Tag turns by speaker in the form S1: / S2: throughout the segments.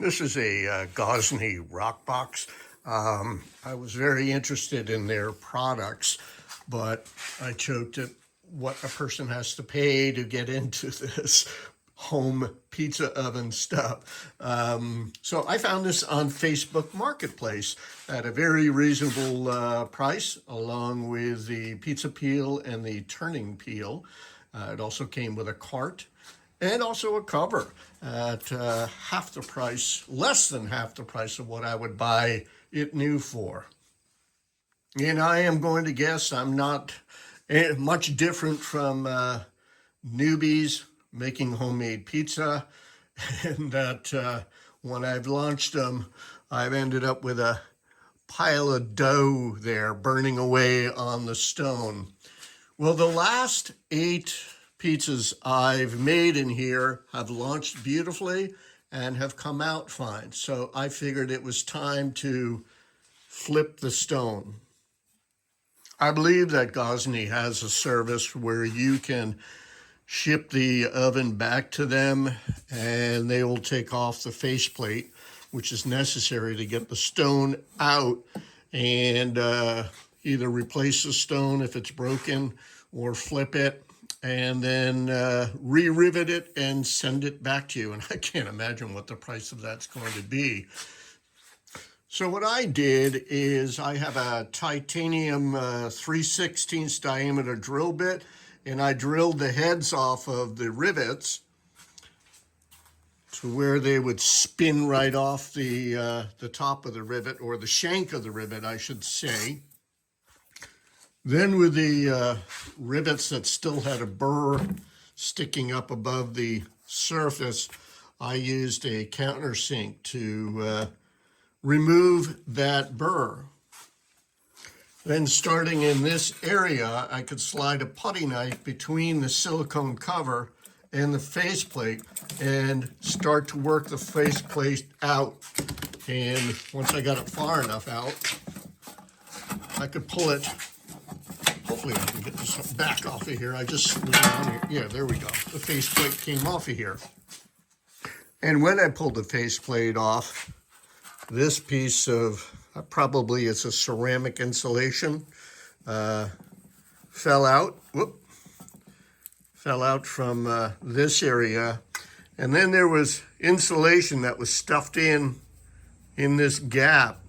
S1: This is a Gozney Roccbox. I was very interested in their products, but I choked at what a person has to pay to get into this home pizza oven stuff. So I found this on Facebook Marketplace at a very reasonable price, along with the pizza peel and the turning peel. It also came with a cart and also a cover at half the price, less than half the price of what I would buy it new for. And I am going to guess I'm not much different from newbies making homemade pizza, and that when I've launched them, I've ended up with a pile of dough there burning away on the stone. Well, the last 8 pizzas I've made in here have launched beautifully and have come out fine. So I figured it was time to flip the stone. I believe that Gozney has a service where you can ship the oven back to them and they will take off the faceplate, which is necessary to get the stone out, and either replace the stone if it's broken or flip it and then re-rivet it and send it back to you. And I can't imagine what the price of that's going to be. So what I did is I have a titanium 3/16 diameter drill bit, and I drilled the heads off of the rivets to where they would spin right off the top of the rivet, or the shank of the rivet, I should say. Then with the rivets that still had a burr sticking up above the surface, I used a countersink to remove that burr. Then starting in this area, I could slide a putty knife between the silicone cover and the faceplate and start to work the faceplate out. And once I got it far enough out, I could pull it. Hopefully I can get this back off of here. I just slid down here. Yeah, there we go. The faceplate came off of here. And when I pulled the faceplate off, this piece of, probably it's a ceramic insulation, fell out. Fell out from this area. And then there was insulation that was stuffed in this gap,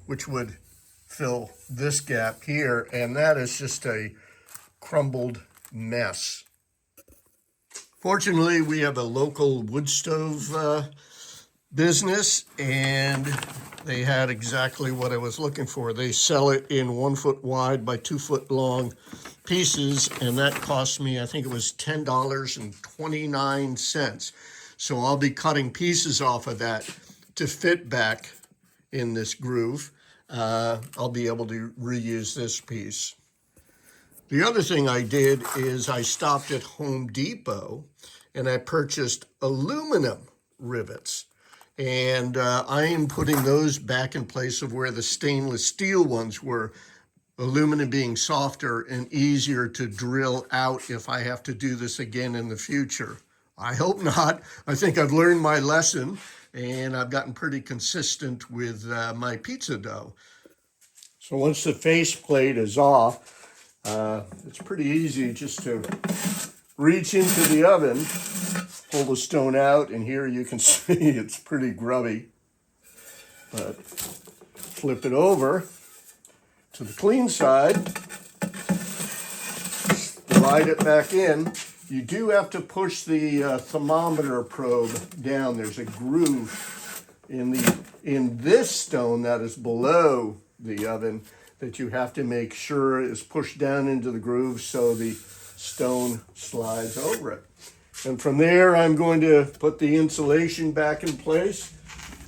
S1: which would fill this gap here, and that is just a crumbled mess. Fortunately, we have a local wood stove business, and they had exactly what I was looking for. They sell it in 1 foot wide by 2 foot long pieces, and that cost me, I think it was $10.29. So I'll be cutting pieces off of that to fit back in this groove. I'll be able to reuse this piece. The other thing I did is I stopped at Home Depot and I purchased aluminum rivets. And I am putting those back in place of where the stainless steel ones were, aluminum being softer and easier to drill out if I have to do this again in the future. I hope not. I think I've learned my lesson, and I've gotten pretty consistent with my pizza dough. So once the faceplate is off, it's pretty easy just to reach into the oven, pull the stone out, and here you can see it's pretty grubby. But flip it over to the clean side, slide it back in. You do have to push the thermometer probe down. There's a groove in this stone that is below the oven that you have to make sure is pushed down into the groove so the stone slides over it. And from there, I'm going to put the insulation back in place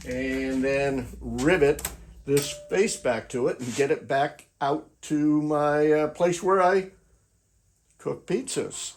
S1: and then rivet this face back to it and get it back out to my place where I cook pizzas.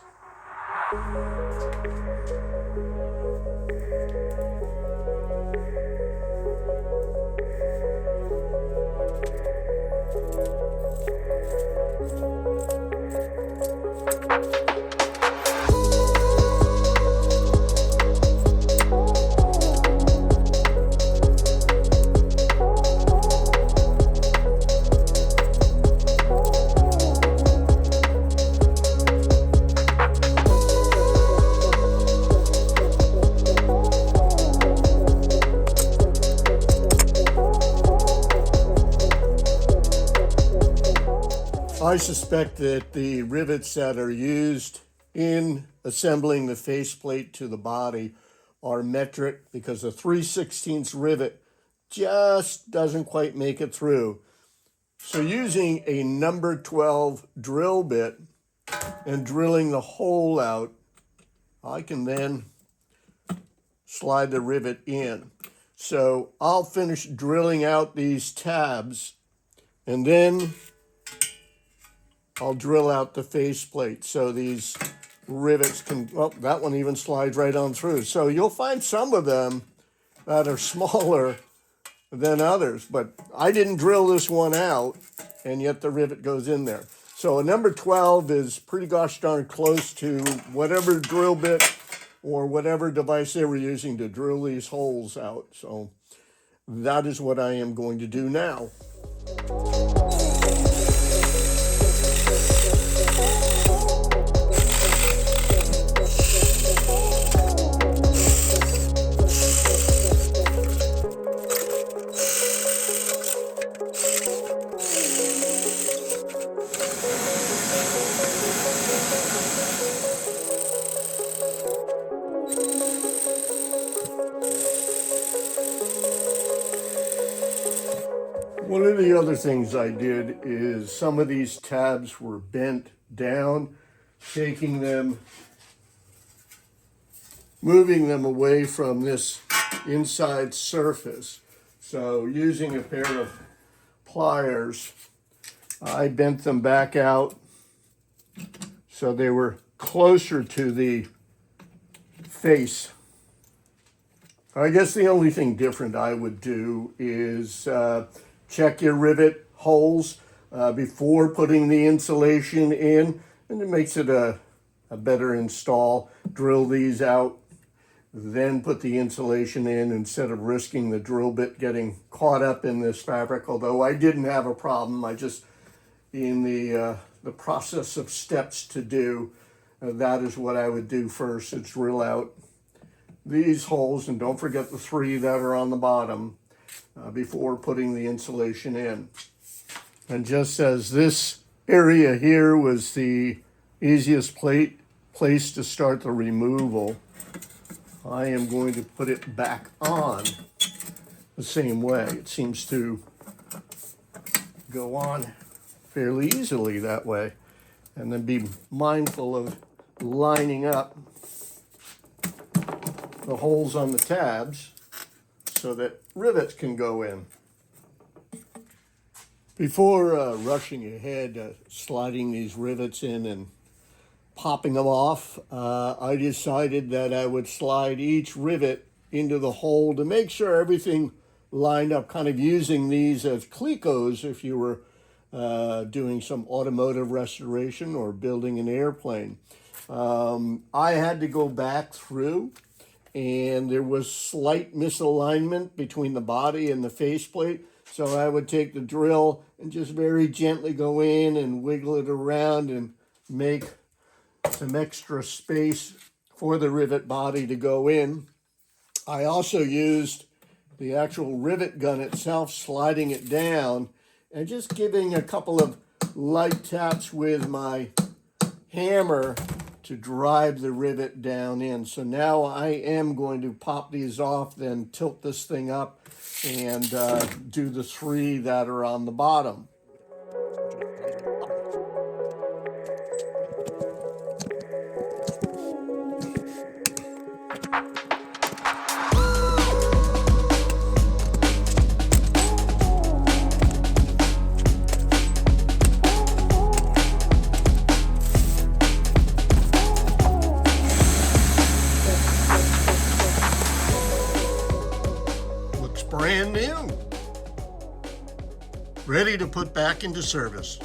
S1: I suspect that the rivets that are used in assembling the faceplate to the body are metric because the 3/16 rivet just doesn't quite make it through. So using a number 12 drill bit and drilling the hole out, I can then slide the rivet in. So I'll finish drilling out these tabs and then I'll drill out the faceplate so these rivets can, well, that one even slides right on through. So you'll find some of them that are smaller than others, but I didn't drill this one out and yet the rivet goes in there. So a number 12 is pretty gosh darn close to whatever drill bit or whatever device they were using to drill these holes out. So that is what I am going to do now. One of the other things I did is some of these tabs were bent down, taking them, moving them away from this inside surface. So using a pair of pliers, I bent them back out so they were closer to the face. I guess the only thing different I would do is check your rivet holes before putting the insulation in, and it makes it a better install. Drill these out, then put the insulation in instead of risking the drill bit getting caught up in this fabric, although I didn't have a problem. I just, in the process of steps to do, that is what I would do first, is drill out these holes, and don't forget the 3 that are on the bottom, before putting the insulation in. And just as this area here was the easiest place to start the removal, I am going to put it back on the same way. It seems to go on fairly easily that way. And then be mindful of lining up the holes on the tabs so that rivets can go in. Before rushing ahead, sliding these rivets in and popping them off, I decided that I would slide each rivet into the hole to make sure everything lined up, kind of using these as clecos if you were doing some automotive restoration or building an airplane. I had to go back through, and there was slight misalignment between the body and the faceplate. So I would take the drill and just very gently go in and wiggle it around and make some extra space for the rivet body to go in. I also used the actual rivet gun itself, sliding it down and just giving a couple of light taps with my hammer to drive the rivet down in. So now I am going to pop these off, then tilt this thing up and do the 3 that are on the bottom. Brand new, ready to put back into service.